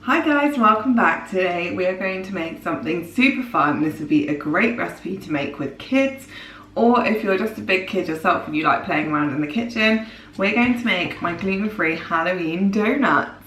Hi guys, welcome back. Today we are going to make something super fun. This would be a great recipe to make with kids, or if you're just a big kid yourself and you like playing around in the kitchen. We're going to make my gluten-free Halloween donuts.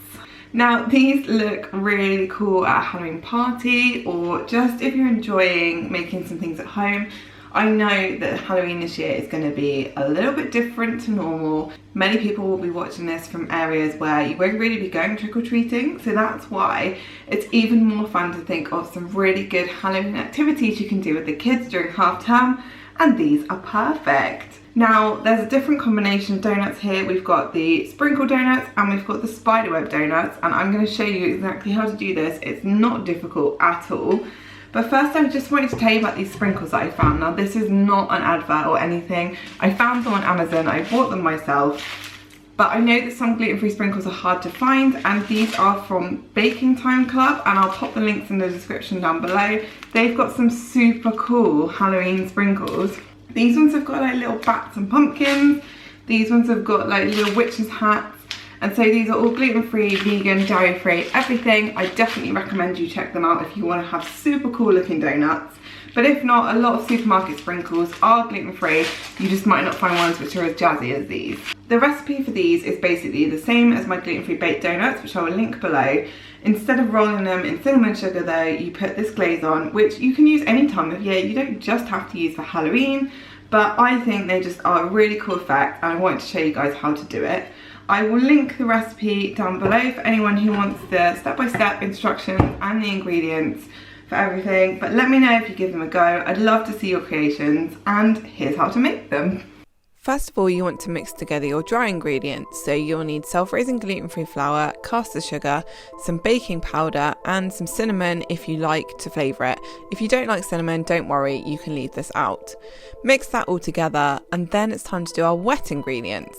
Now these look really cool at a Halloween party, or just if you're enjoying making some things at home. I know that Halloween this year is going to be a little bit different to normal. Many people will be watching this from areas where you won't really be going trick-or-treating, so that's why it's even more fun to think of some really good Halloween activities you can do with the kids during half term, and these are perfect. Now there's a different combination of donuts here. We've got the sprinkle donuts and we've got the spiderweb donuts, and I'm going to show you exactly how to do this. It's not difficult at all. But first I just wanted to tell you about these sprinkles that I found. Now this is not an advert or anything. I found them on Amazon, I bought them myself. But I know that some gluten-free sprinkles are hard to find, and these are from Baking Time Club, and I'll pop the links in the description down below. They've got some super cool Halloween sprinkles. These ones have got like little bats and pumpkins. These ones have got like little witches' hats. And so these are all gluten-free, vegan, dairy-free, everything. I definitely recommend you check them out if you want to have super cool looking donuts. But if not, a lot of supermarket sprinkles are gluten-free. You just might not find ones which are as jazzy as these. The recipe for these is basically the same as my gluten-free baked donuts, which I will link below. Instead of rolling them in cinnamon sugar though, you put this glaze on, which you can use any time of year. You don't just have to use for Halloween, but I think they just are a really cool effect, and I wanted to show you guys how to do it. I will link the recipe down below for anyone who wants the step-by-step instructions and the ingredients for everything. But let me know if you give them a go. I'd love to see your creations, and here's how to make them. First of all, you want to mix together your dry ingredients. So you'll need self-raising gluten-free flour, caster sugar, some baking powder and some cinnamon if you like to flavour it. If you don't like cinnamon, don't worry, you can leave this out. Mix that all together, and then it's time to do our wet ingredients.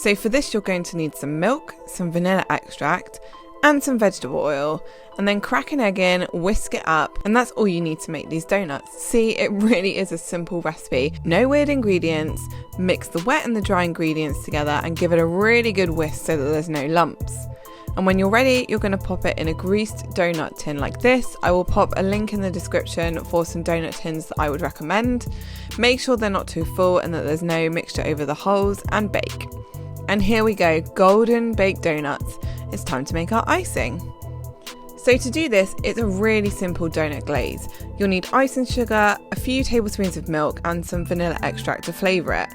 So for this you're going to need some milk, some vanilla extract and some vegetable oil, and then crack an egg in, whisk it up, and that's all you need to make these donuts. See, it really is a simple recipe. No weird ingredients. Mix the wet and the dry ingredients together and give it a really good whisk so that there's no lumps. And when you're ready, you're going to pop it in a greased donut tin like this. I will pop a link in the description for some donut tins that I would recommend. Make sure they're not too full and that there's no mixture over the holes, and bake. And here we go, golden baked donuts. It's time to make our icing. So to do this, it's a really simple donut glaze. You'll need icing sugar, a few tablespoons of milk and some vanilla extract to flavour it.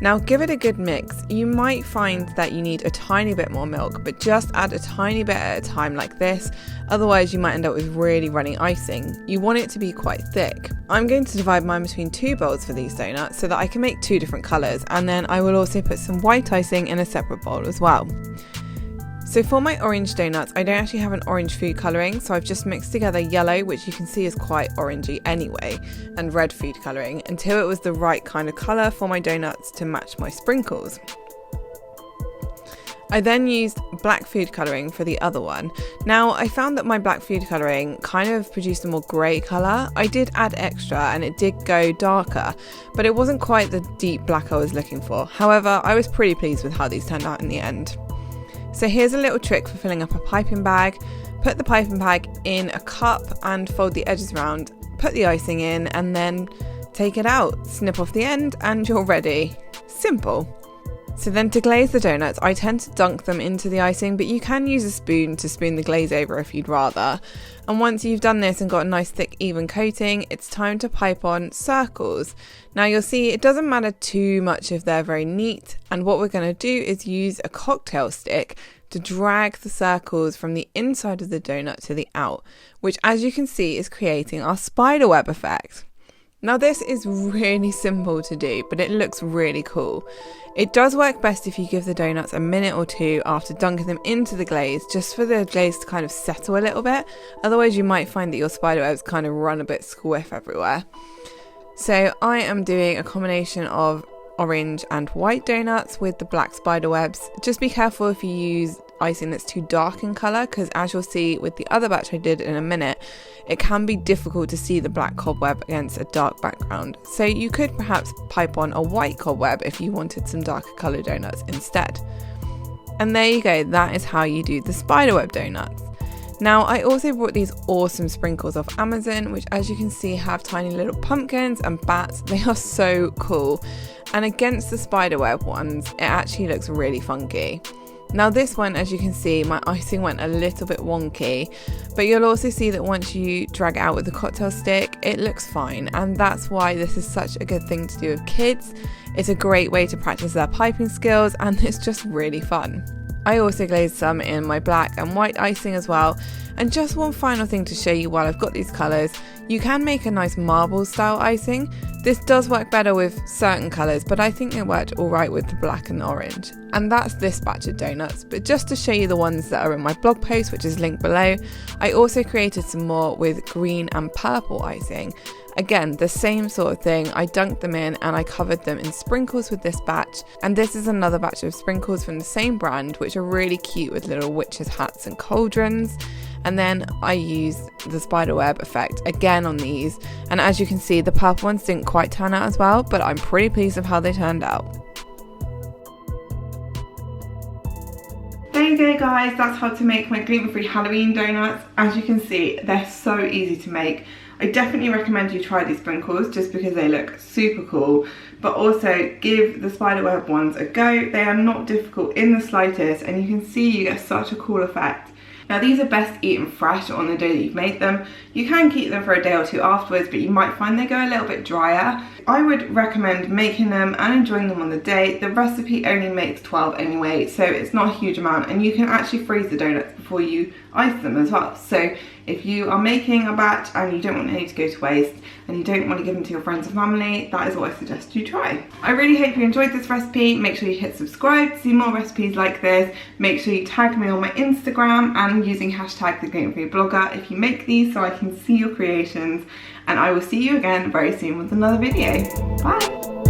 Now give it a good mix. You might find that you need a tiny bit more milk, but just add a tiny bit at a time like this, otherwise you might end up with really runny icing. You want it to be quite thick. I'm going to divide mine between two bowls for these donuts so that I can make two different colours, and then I will also put some white icing in a separate bowl as well. So for my orange donuts, I don't actually have an orange food colouring, so I've just mixed together yellow, which you can see is quite orangey anyway, and red food colouring until it was the right kind of colour for my donuts to match my sprinkles. I then used black food colouring for the other one. Now I found that my black food colouring kind of produced a more grey colour. I did add extra and it did go darker, but it wasn't quite the deep black I was looking for. However, I was pretty pleased with how these turned out in the end. So here's a little trick for filling up a piping bag. Put the piping bag in a cup and fold the edges around, put the icing in and then take it out, snip off the end and you're ready. Simple. So then to glaze the donuts, I tend to dunk them into the icing, but you can use a spoon to spoon the glaze over if you'd rather. And once you've done this and got a nice thick even coating, it's time to pipe on circles. Now you'll see it doesn't matter too much if they're very neat, and what we're going to do is use a cocktail stick to drag the circles from the inside of the donut to the out, which as you can see is creating our spiderweb effect. Now this is really simple to do, but it looks really cool. It does work best if you give the donuts a minute or two after dunking them into the glaze, just for the glaze to kind of settle a little bit. Otherwise you might find that your spiderwebs kind of run a bit squiff everywhere. So I am doing a combination of orange and white donuts with the black spiderwebs. Just be careful if you use icing that's too dark in colour, because as you'll see with the other batch I did in a minute, it can be difficult to see the black cobweb against a dark background. So you could perhaps pipe on a white cobweb if you wanted some darker coloured donuts instead. And there you go, that is how you do the spiderweb donuts. Now, I also bought these awesome sprinkles off Amazon, which as you can see have tiny little pumpkins and bats. They are so cool. And against the spiderweb ones, it actually looks really funky. Now this one, as you can see, my icing went a little bit wonky, but you'll also see that once you drag it out with the cocktail stick, it looks fine. And that's why this is such a good thing to do with kids. It's a great way to practice their piping skills, and it's just really fun. I also glazed some in my black and white icing as well. And just one final thing to show you while I've got these colours, you can make a nice marble style icing. This does work better with certain colours, but I think it worked alright with the black and orange. And that's this batch of donuts, but just to show you the ones that are in my blog post, which is linked below, I also created some more with green and purple icing. Again, the same sort of thing, I dunked them in and I covered them in sprinkles with this batch. And this is another batch of sprinkles from the same brand, which are really cute with little witches' hats and cauldrons. And then I used the spiderweb effect again on these. And as you can see, the purple ones didn't quite turn out as well, but I'm pretty pleased with how they turned out. There you go guys, that's how to make my gluten-free Halloween donuts. As you can see, they're so easy to make. I definitely recommend you try these sprinkles just because they look super cool, but also give the spiderweb ones a go. They are not difficult in the slightest, and you can see you get such a cool effect. Now these are best eaten fresh on the day that you've made them. You can keep them for a day or two afterwards, but you might find they go a little bit drier. I would recommend making them and enjoying them on the day. The recipe only makes 12 anyway, so it's not a huge amount, and you can actually freeze the donuts before you ice them as well. So if you are making a batch and you don't want any to go to waste and you don't want to give them to your friends and family, that is what I suggest you try. I really hope you enjoyed this recipe. Make sure you hit subscribe to see more recipes like this. Make sure you tag me on my Instagram and using hashtag the gluten free blogger if you make these so I can see your creations. And I will see you again very soon with another video. Bye!